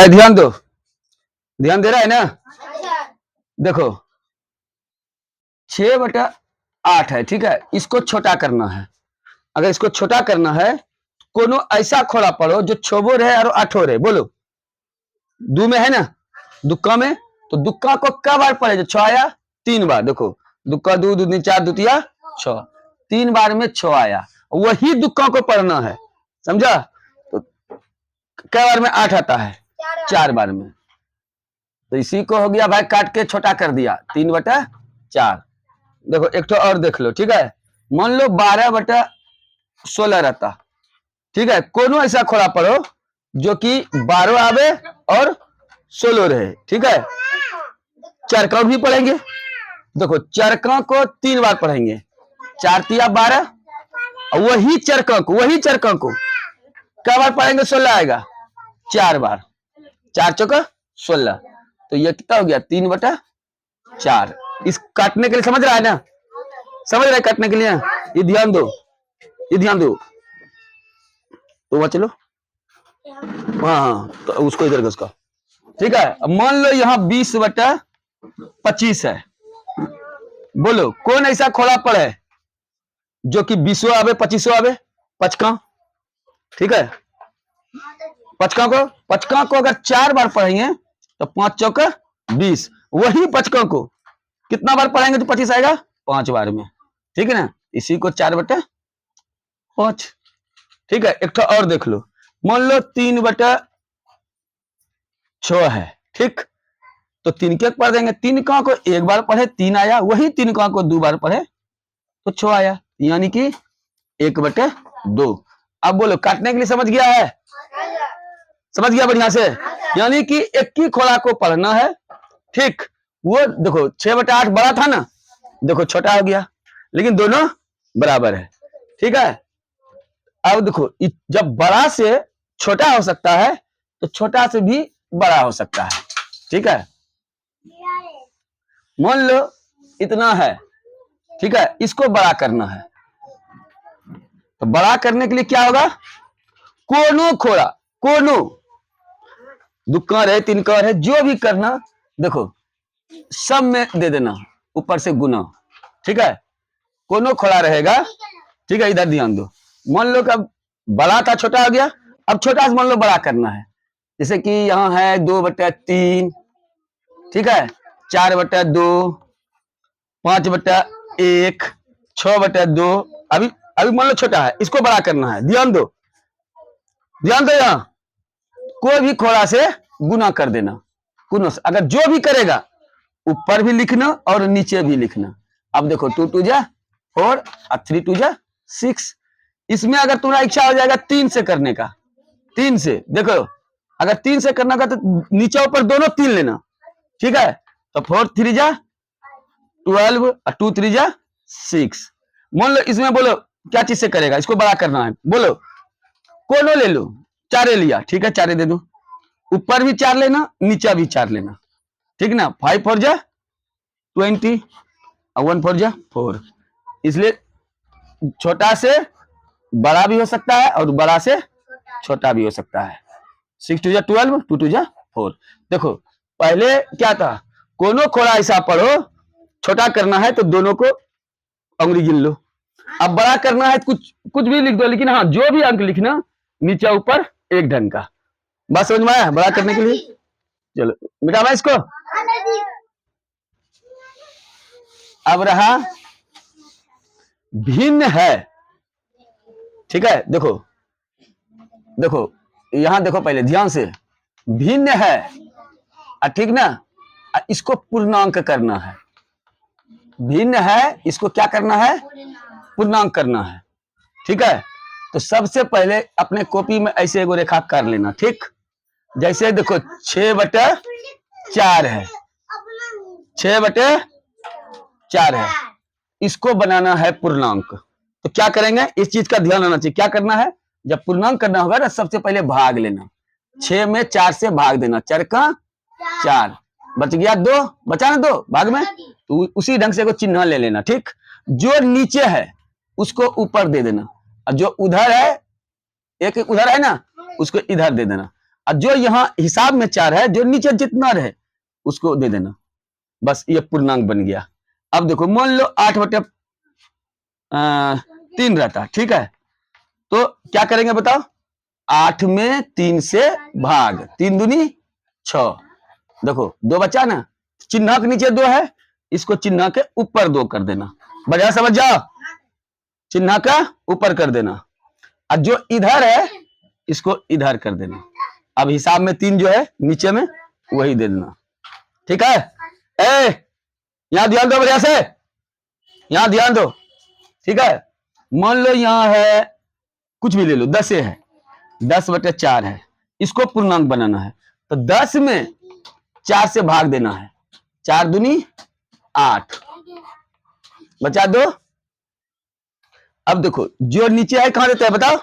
ध्यान दो, ध्यान दे रहा है ना। देखो 6/8 है, ठीक है, इसको छोटा करना है। अगर इसको छोटा करना है, कोनो ऐसा खोला पड़ो जो 6 रहे और 8 रहे। बोलो, दू में है ना, दुक्का में, तो दुक्का को क्या बार पड़े जो 6 आया? 3 बार। देखो दुक्का दू, दू 4, दुतिया 6, 3 बार में 6 आया, वही दुक्का को पढ़ना है, समझा? तो क्या बार में 8 आता है? 4 बार में। तो इसी को हो गया भाई, काट के छोटा कर दिया, 3/4। देखो एक तो और देख लो, ठीक है। मान लो 12/16 रहता, ठीक है, कोनो ऐसा खोला पड़ो जो कि 12 आवे और 16 रहे, ठीक है। चरका भी पढ़ेंगे। देखो चरका को 3 बार पढ़ेंगे, 4 तिया 12, वही चरका को क्या बार पढ़ेंगे? 16 आएगा, 4 बार, 4 चौका 16। तो ये कितना हो गया? 3/4। इस काटने के लिए समझ रहा है ना, समझ रहा है काटने के लिए? ये ध्यान दो, ये ध्यान दो। तो वहां चलो, हाँ, तो उसको इधर उसका, ठीक है। अब मान लो यहाँ 20/25 है। बोलो कौन ऐसा खोला पड़े जो कि 20 आवे 25 आवे? पचका, ठीक है। पचका को अगर 4 बार पढ़ेंगे तो 5 चौका 20, वही पचका को कितना बार पढ़ेंगे तो 25 आएगा? 5 बार में, ठीक है ना। इसी को 4/5, ठीक है। एक तो और देख लो, मान लो 3/6 है, ठीक, तो 3 के पढ़ देंगे, 3 का को 1 बार पढ़े 3 आया, वही 3 का को 2 बार पढ़े तो 6 आया, यानी कि 1/2। अब बोलो काटने के लिए समझ गया है? समझ गया बढ़िया से? यानी कि एक ही खोला को पढ़ना है, ठीक। वो देखो 6/8 बड़ा था ना, देखो छोटा हो गया, लेकिन दोनों बराबर है, ठीक है। अब देखो जब बड़ा से छोटा हो सकता है तो छोटा से भी बड़ा हो सकता है, ठीक है। मान लो इतना है, ठीक है, इसको बड़ा करना है। तो बड़ा करने के लिए क्या होगा? कोनो खोला, कोनो दुक्का रहे 3 का रहे, जो भी करना, देखो सब में दे देना, ऊपर से गुना, ठीक है। कोनो खोला रहेगा, ठीक है। इधर ध्यान दो, मान लो कि अब बड़ा था छोटा हो गया, अब छोटा से मान लो बड़ा करना है। जैसे कि यहाँ है 2/3, ठीक है, 4/2, 5/1, 6/2। अभी अभी मान लो छोटा है, इसको बड़ा करना है। ध्यान दो, ध्यान दो, यहाँ कोई भी खोला से गुना कर देना, गुना से। अगर जो भी करेगा ऊपर भी लिखना और नीचे भी लिखना। अब देखो 2 2 जा 4 और 3 2 जा 6। इसमें अगर तुम्हारा इच्छा हो जाएगा 3 से करने का, 3 से, देखो अगर 3 से करना का तो नीचे ऊपर दोनों 3 लेना, ठीक है। तो 4 3 जा 12 और 2 3 जा 6। मान लो इसमें बोलो क्या चीज से करेगा, इसको बड़ा करना है, बोलो कोनो ले लो, 4 लिया, ठीक है, 4 दे दो, ऊपर भी 4 लेना, नीचे भी 4 लेना, ठीक ना। 5 4 जा 20 और 1 4 जा 4। इसलिए छोटा से बड़ा भी हो सकता है और बड़ा से छोटा भी हो सकता है। 6 2 जा 12, 2 2 जा 4। देखो पहले क्या था, कोनो खोला ऐसा पढ़ो, छोटा करना है तो दोनों को अंगुली गिन लो। अब बड़ा करना है कुछ कुछ भी लिख दो, लेकिन हाँ जो भी अंक लिखना नीचे ऊपर एक ढंग का। बात समझ में आया? बड़ा करने के लिए चलो मिटावा इसको। अब रहा भिन्न है, ठीक है। देखो देखो यहां देखो, पहले ध्यान से, भिन्न है, ठीक ना। इसको पूर्णांक करना है, भिन्न है, इसको क्या करना है? पूर्णांक करना है, ठीक है। तो सबसे पहले अपने कॉपी में ऐसे एगो रेखा कर लेना, ठीक। जैसे देखो 6/4 है, 6/4 है, इसको बनाना है पूर्णांक। तो क्या करेंगे, इस चीज का ध्यान रहना चाहिए। क्या करना है, जब पूर्णांक करना होगा ना, सबसे पहले भाग लेना, 6 में 4 से भाग देना, 4 का 4, बच गया 2, बचा ना 2 भाग में, तो उसी ढंग से को चिन्ह ले लेना, ठीक। जो नीचे है उसको ऊपर दे देना, और जो उधर है एक एक उधर है ना, उसको इधर दे देना। और जो यहाँ हिसाब में 4 है, जो नीचे जितना रहे उसको दे देना। बस ये पूर्णांक बन गया। अब देखो मान लो 8/3 रहता, ठीक है, तो क्या करेंगे बताओ? 8 में 3 से भाग, 3 दूनी 6। देखो 2 बचा ना, चिन्ह के नीचे 2 है, इसको चिन्ह के ऊपर 2 कर देना। बढ़िया समझ जाओ, चिन्ह का ऊपर कर देना, और जो इधर है इसको इधर कर देना। अब हिसाब में 3 जो है नीचे में वही दे देना, ठीक है। यहां ध्यान दो बढ़िया से, यहां ध्यान दो, ठीक है। मान लो यहां है, कुछ भी ले लो, 10 है, 10/4 है, इसको पूर्णांक बनाना है, तो 10 में 4 से भाग देना है। 4 दूनी 8, बचा 2। अब देखो जो नीचे है कहां देते हैं बताओ?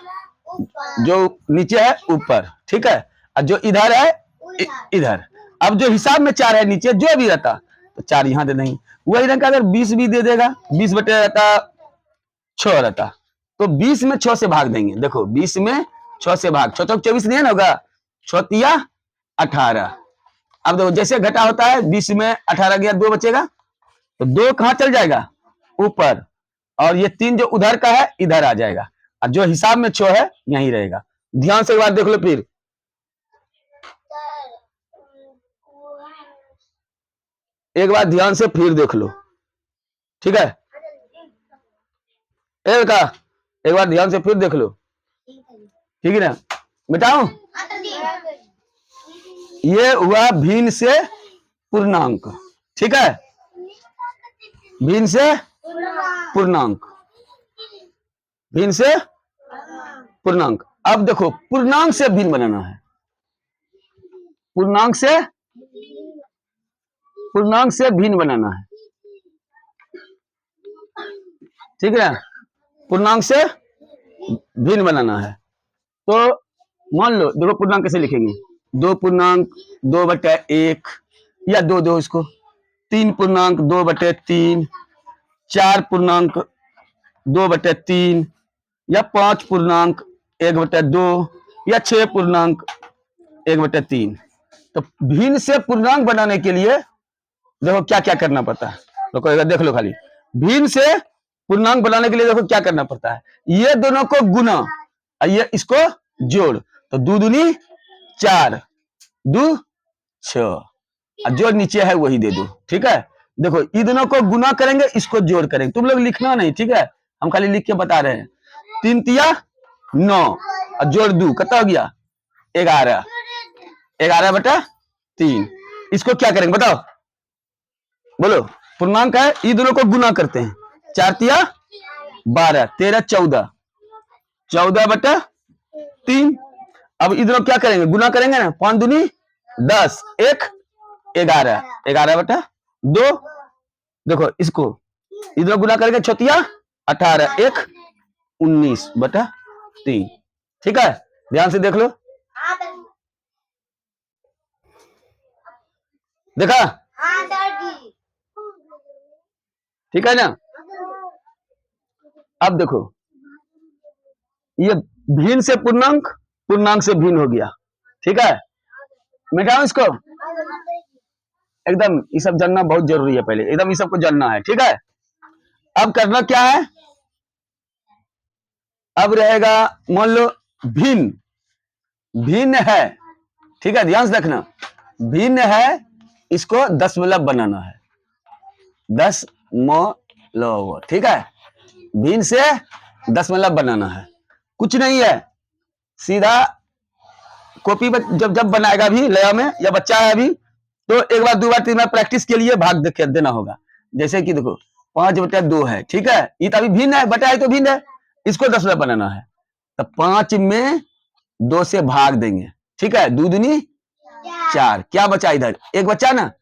जो नीचे है ऊपर, ठीक है, और जो इधर है इधर। अब जो हिसाब में 4 है नीचे, जो भी रहता तो 4 यहां दे देंगे। वही रंग का अगर 20 भी दे देगा, 20/6 रहता, तो 20 में 6 से भाग देंगे। देखो 20 में 6 से भाग, 6 चौक 24 नहीं है ना, होगा 6 18। अब देखो जैसे घटा होता है, 20 में 18 गया, 2 बचेगा, तो 2 कहां चल जाएगा? ऊपर, और ये 3 जो उधर का है इधर आ जाएगा, और जो हिसाब में 6 है यहीं रहेगा। ध्यान से एक बार देख लो, फिर एक बार ध्यान से फिर देख लो, ठीक है। का एक बार ध्यान से फिर देख लो, ठीक है ना। बताऊं, ये हुआ भिन्न से पूर्णांक, ठीक है, भिन्न से पूर्णांक, भिन्न से पूर्णांक। अब देखो पूर्णांक से भिन्न बनाना है, पूर्णांक से भिन्न बनाना है, ठीक है, पूर्णांक से भिन्न बनाना है। तो मान लो देखो पूर्णांक कैसे लिखेंगे? 2/2/1 या 2 इसको, 3/2/3, 4/2/3, या 5/1/2, या 6/1/3। तो भिन्न से पूर्णांक बनाने के लिए देखो क्या क्या करना पड़ता है। देखो देख लो खाली, भिन्न से पूर्णांक बनाने के लिए देखो क्या करना पड़ता है। ये दोनों को गुना, ये इसको जोड़, तो 2 दूनी 4, 2 6, जो नीचे है वही दे दो, ठीक है। देखो इन दोनों को गुना करेंगे, इसको जोड़ करेंगे, तुम लोग लिखना नहीं, ठीक है, हम खाली लिख के बता रहे हैं। 3 तिया 9, और जोड़ 2 कितना हो गया? 11, 11/3। इसको क्या करेंगे बताओ, बोलो? पूर्णांक है, इन दोनों को गुना करते हैं, 4 तिया 12, 13 14, 14/3। अब इधर क्या करेंगे? गुना करेंगे ना, 5 दूनी 10, 1 11, 11/2। देखो इसको इधर गुना करेंगे, 6 18, 1 19/3, ठीक है। ध्यान से देख लो, देखा? ठीक है ना। अब देखो ये भिन्न से पूर्णांक, पूर्णांक से भिन्न हो गया, ठीक है। मिटाओ इसको, एकदम ये सब जानना बहुत जरूरी है, पहले एकदम ये सबको जानना है, ठीक है। अब करना क्या है? अब रहेगा मान लो भिन्न, भिन्न है, ठीक है, ध्यान से रखना, भिन्न है, इसको दशमलव बनाना है, 10 ठीक है। भिन्न से दशमलव बनाना है, कुछ नहीं है, सीधा कॉपी में जब बनाएगा भी लया में, या बच्चा है अभी, तो एक बार 2 बार 3 बार प्रैक्टिस के लिए भाग देना होगा। जैसे कि देखो 5/2 है, ठीक है, ये तो अभी भिन्न है, बटा है तो भिन्न है, इसको दशमलव बनाना है, तो 5 में 2 से भाग देंगे, ठीक है, 2 दूनी 4, क्या बचा इधर? 1 बचा ना,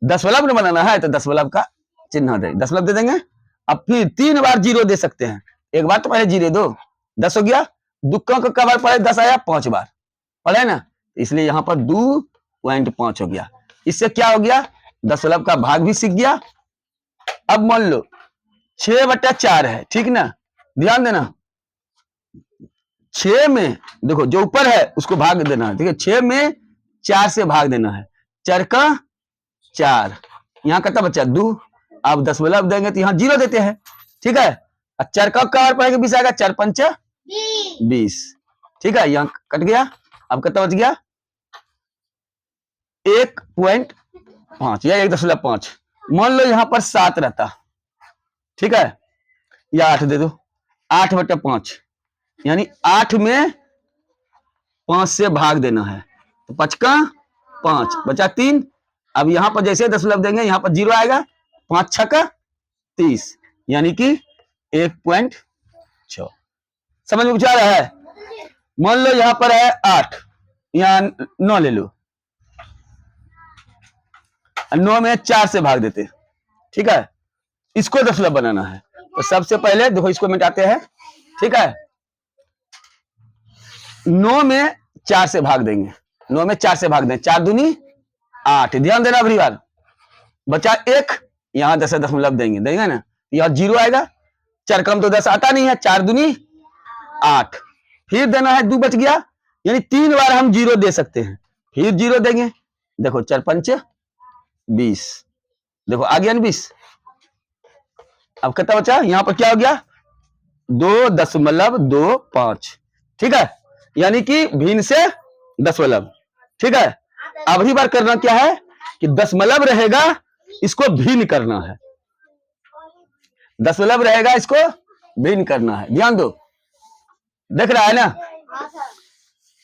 दशमलव बनाना है तो दशमलव का चिन्ह दे, दशमलव दे देंगे। अब फिर 3 बार 0 दे सकते हैं, एक बार तो पहले 0 दो, 10 हो गया। दुक्का का कबार पड़े 10 आया, 5 बार पढ़े ना, इसलिए यहाँ पर 2.5 हो गया। इससे क्या हो गया? दशमलव का भाग भी सीख गया। अब मान लो 6/4 है, ठीक ना, ध्यान देना, 6 में देखो जो ऊपर है उसको भाग देना है, ठीक है। 6 में 4 से भाग देना है, 4 का 4, यहाँ कितना बच्चा 2। अब दशमलव देंगे तो यहाँ 0 देते हैं, ठीक है। और 4 का पड़ेगा 20 आएगा, 4 पंचा 20, ठीक है। यहाँ कट गया, अब कितना बच गया 1.5 या 1.5। मान लो यहाँ पर 7 रहता, ठीक है, या 8 दे दो, 8/5, यानी 8 में 5 से भाग देना है, तो 5 का 5 बचा 3। अब यहाँ पर जैसे दशमलव देंगे यहाँ पर 0 आएगा, 5 6 का 30, यानी कि 1.6। समझ में कुछ आ रहा है? मान लो यहाँ पर है 8, यहाँ 9 ले लो, 9 में 4 से भाग देते, ठीक है। इसको दशमलव बनाना है, तो सबसे पहले देखो इसको मिटाते हैं, ठीक है। 9 में 4 से भाग देंगे, 9 में 4 से भाग देंगे, 4 दूनी 8, ध्यान देना अगली बार। बचा 1, यहां 10 दशमलव देंगे ना, यहाँ 0 आएगा, 4 कम तो 10 आता नहीं है, 4 दूनी 8, फिर देना है 2 बच गया, यानी 3 बार हम 0 दे सकते हैं, फिर 0 देंगे। देखो 4 पंच 20, देखो आ गया 20। अब कितना बचा, यहाँ पर क्या हो गया 2.25, ठीक है, यानी कि भिन्न से दशमलव, ठीक है। अगली बार करना क्या है कि दशमलव रहेगा इसको भिन्न करना है, दशमलव रहेगा इसको भिन्न करना है, ध्यान दो, देख रहा है ना,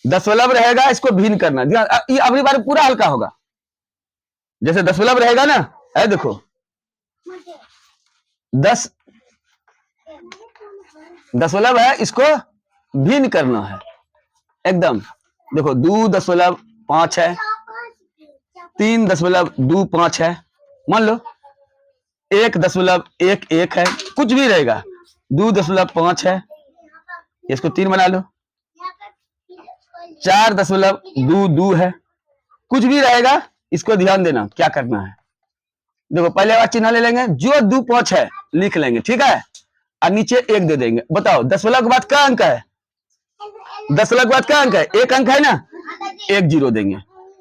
दशमलव रहेगा इसको भिन्न करना, ध्यान। ये अगली बार पूरा हल्का होगा, जैसे दशमलव रहेगा ना, है देखो 10 दशमलव है, इसको भिन्न करना है एकदम। देखो 2.5 है, 3.25 है, मान लो 1.11 है, कुछ भी रहेगा, 2.5 है, इसको 3 बना लो, 4.22 है, कुछ भी रहेगा, इसको ध्यान देना क्या करना है। देखो पहले बार चिन्ह ले लेंगे, जो 2.5 है लिख लेंगे, ठीक है, और नीचे 1 दे देंगे। बताओ दशमलव के बाद क्या अंक है, दशमलव के बाद क्या अंक है, 1 अंक है ना, 1 0 देंगे,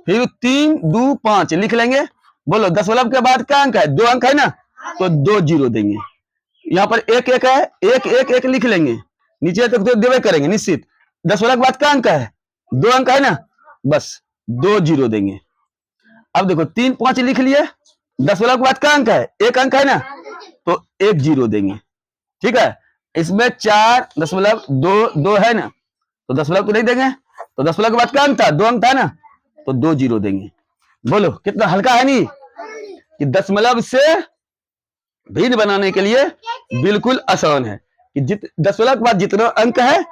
फिर 3 2 5 लिख लेंगे। बोलो दशमलव के बाद क्या अंक है, 2 अंक है ना, तो 2 0 देंगे। यहाँ पर 1 1 है, 1 1 1 लिख लेंगे, नीचे तक तो देवे करेंगे निश्चित। दशमलव के बाद क्या अंक है, 2 अंक है ना, बस 2 0 देंगे। अब देखो 3 5 लिख लिए, दशमलव के बाद क्या अंक है, 1 अंक है ना, तो 1 0 देंगे, ठीक है। इसमें 4.22 है ना, तो दशमलव तो नहीं देंगे, तो दशमलव के बाद क्या अंक था, 2 अंक था ना, तो 2 0 देंगे। बोलो कितना हल्का है नहीं, कि दशमलव से भिन्न बनाने के लिए बिल्कुल आसान है, कि दशमलव के बाद जितना अंक है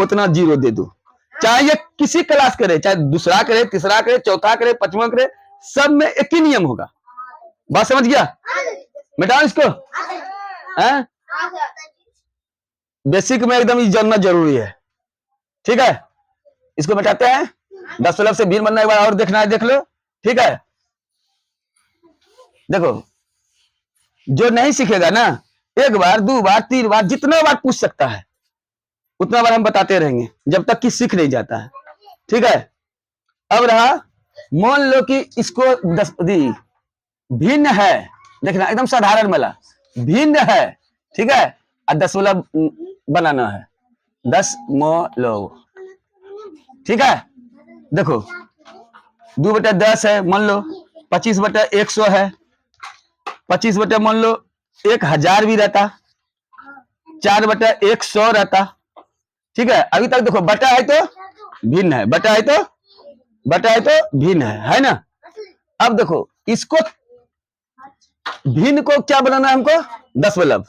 उतना 0 दे दो, चाहे ये किसी क्लास करे, चाहे दूसरा करे, तीसरा करे, चौथा करे, 5वां करे, सब में एक ही नियम होगा। बात समझ गया, मिटाओ इसको, हैं? बेसिक में एकदम ये जानना जरूरी है, ठीक है। इसको मिटाते हैं, दशमलव से भिन्न बनना एक बार और देखना है, देख लो, ठीक है। देखो जो नहीं सीखेगा ना, 1 बार 2 बार 3 बार जितना बार पूछ सकता है उतना बार हम बताते रहेंगे, जब तक कि सीख नहीं जाता है, ठीक है। अब रहा, मान लो कि इसको भिन्न है, देखना एकदम साधारण वाला, भिन्न है, ठीक है, और दशमलव बनाना है, दशमलव, ठीक है। देखो 2/10 है, मान लो 25/100 है, 25 मान लो 1000 भी रहता, 4/100 रहता, ठीक है। अभी तक देखो बटा है तो भिन्न है, बटा है तो भिन्न है ना। अब देखो इसको भिन्न को क्या बनाना है हमको, दशमलव।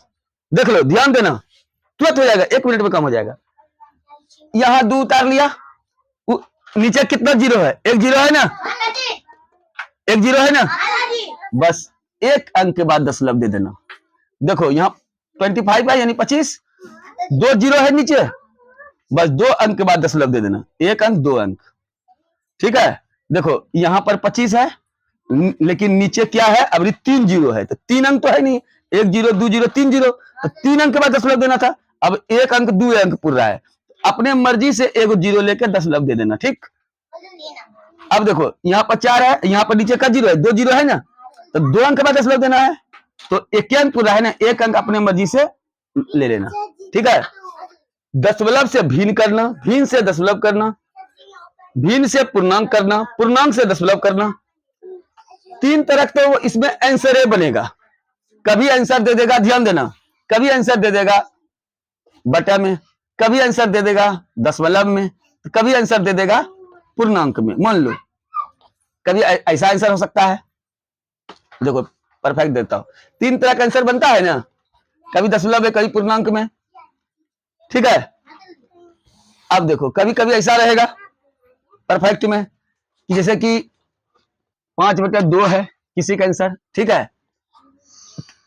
देख लो ध्यान देना, तुरंत हो जाएगा, 1 मिनट में कम हो जाएगा। यहां 2 उतार लिया, नीचे कितना 0 है, 1 0 है ना, 1 0 है ना, बस 1 अंक के बाद दशमलव दे देना। देखो यहाँ 25 है, यानी 25, 2 0 है नीचे, बस 2 अंक के बाद दशमलव दे देना, 1 अंक 2 अंक, ठीक है। देखो यहाँ पर 25 है, लेकिन नीचे क्या है, अब 3 0 है, तो 3 अंक तो है नहीं, 1 0 2 0 3 0, तो 3 अंक के बाद दशमलव देना था। अब 1 अंक 2 अंक पूरा है, अपने मर्जी से एक जीरो लेके दशमलव दे देना। ठीक, अब देखो यहाँ पर 4 है, यहाँ पर नीचे का जीरो है, 2 जीरो है ना, तो 2 अंक का दशमलव देना है, तो एक अंक पूरा है ना, 1 अंक अपने मर्जी से ले लेना। ठीक है, दशमलव से भिन्न करना, भिन्न से दशमलव करना, भिन्न से पूर्णांक करना, पूर्णांक से दशमलव करना, 3 तरह तो वो इसमें आंसर बनेगा। कभी आंसर दे देगा, ध्यान देना, कभी आंसर दे देगा बटा में, कभी आंसर दे देगा दशमलव में, कभी आंसर दे देगा पूर्णांक में। मान लो कभी ऐसा आंसर हो सकता है, देखो परफेक्ट देता हूं, 3 तरह का आंसर बनता है ना, कभी दशमलव में, कभी पूर्णांक में। ठीक है, अब देखो कभी कभी ऐसा रहेगा परफेक्ट में कि जैसे कि 5/2 है किसी का आंसर। ठीक है,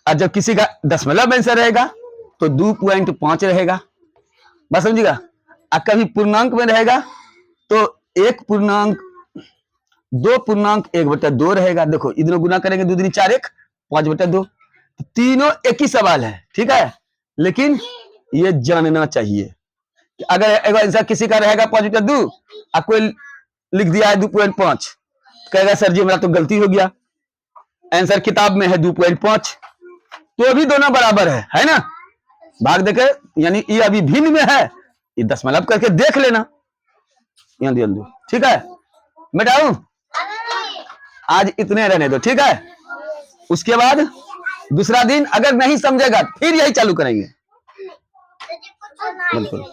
और जब किसी का दशमलव आंसर रहेगा तो 2.5 रहेगा, बस समझिएगा। और कभी पूर्णांक में रहेगा तो 1 पूर्णांक 2 पूर्णांक 1/2 रहेगा। देखो इधर गुना करेंगे, 2 दूनी 4, 1 5/2, तीनों एक ही सवाल है। ठीक है, लेकिन ये जानना चाहिए कि अगर एक आंसर किसी का रहेगा 5/2 और कोई लिख दिया है 2.5, कहेगा सर जी मेरा तो गलती हो गया, आंसर किताब में है 2.5, तो भी दोनों बराबर है ना, भाग देके, यानी ये अभी भिन्न में है, ये दशमलव करके देख लेना। ध्यान दो, ठीक है, मिटाऊं, आज इतने रहने दो। ठीक है, उसके बाद दूसरा दिन अगर नहीं समझेगा फिर यही चालू करेंगे। बिल्कुल।